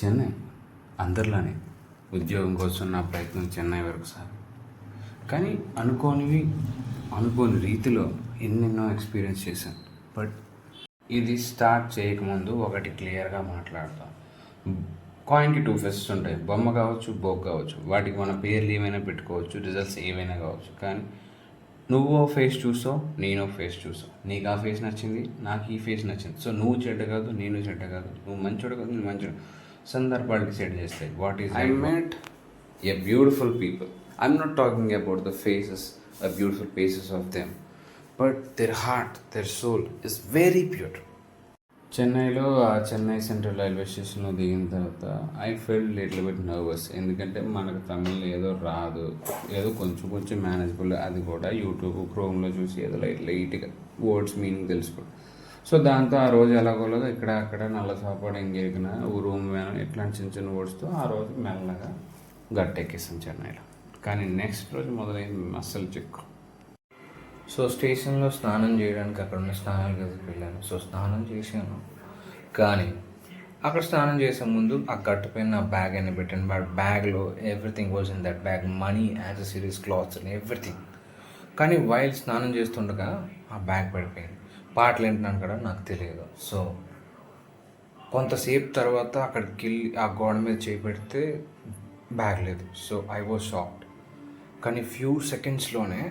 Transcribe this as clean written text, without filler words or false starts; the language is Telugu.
చెన్నై అందరిలానే ఉద్యోగం కోసం నా ప్రయత్నం చెన్నై వరకు సార్. కానీ అనుకోని రీతిలో ఎన్నెన్నో ఎక్స్పీరియన్స్ చేశాను. బట్ ఇది స్టార్ట్ చేయకముందు ఒకటి క్లియర్గా మాట్లాడతాం. కాయిన్కి టూ ఫేసెస్ ఉంటాయి. బొమ్మ కావచ్చు, బోక్ కావచ్చు. వాటికి మన పేర్లు ఏమైనా పెట్టుకోవచ్చు, రిజల్ట్స్ ఏమైనా కావచ్చు. కానీ నువ్వు ఫేస్ చూసావు, నేను ఫేస్ చూసావు. నీకు ఆ ఫేస్ నచ్చింది, నాకు ఈ ఫేస్ నచ్చింది. సో నువ్వు చెడ్డ కాదు, నేను చెడ్డ కాదు. నువ్వు మంచోడు కాదు, నేను మంచోడు. సందర్భాలు డిసైడ్ చేస్తాయి. What is I met a beautiful people. I'm not talking about the faces, the beautiful faces of them, but their heart, their soul is very pure. చెన్నైలో చెన్నై సెంట్రల్ రైల్వే స్టేషన్లో దిగిన తర్వాత I fell little bit nervous. ఎందుకంటే మనకు తమిళ్ ఏదో రాదు, ఏదో కొంచెం మేనేజబుల్. అది కూడా యూట్యూబ్ క్రోమ్లో చూసి ఏదో లైట్గా వర్డ్స్ మీనింగ్ తెలుసుకో. సో దాంతో ఆ రోజు ఎలాగోలాగా ఇక్కడ అక్కడ నల్ల సాపాడు ఎంగేరికిన రూమ్ వేనం ఇట్లాంటి చిన్న వర్డ్స్తో ఆ రోజు మెల్లగా గట్టెక్కేసాం చెన్నైలో. కానీ నెక్స్ట్ రోజు మొదలైంది అస్సలు చిక్కు. సో స్టేషన్లో స్నానం చేయడానికి అక్కడ ఉన్న స్నానాల గదికి వెళ్ళాను. సో స్నానం చేశాను, కానీ అక్కడ స్నానం చేసే ముందు ఆ గట్టు పైన నా బ్యాగ్ అని పెట్టాను. బట్ బ్యాగ్లో everything was in that bag, money, accessories, clothes and everything. కానీ వైల్ స్నానం చేస్తుండగా ఆ బ్యాగ్ పడిపోయింది. పాటలు ఏంటన్నాను కూడా నాకు తెలియదు. సో కొంతసేపు తర్వాత అక్కడికి వెళ్ళి ఆ గోడ మీద చేయి పెడితే బ్యాగ్ లేదు. So I was shocked. కానీ ఫ్యూ సెకండ్స్లోనే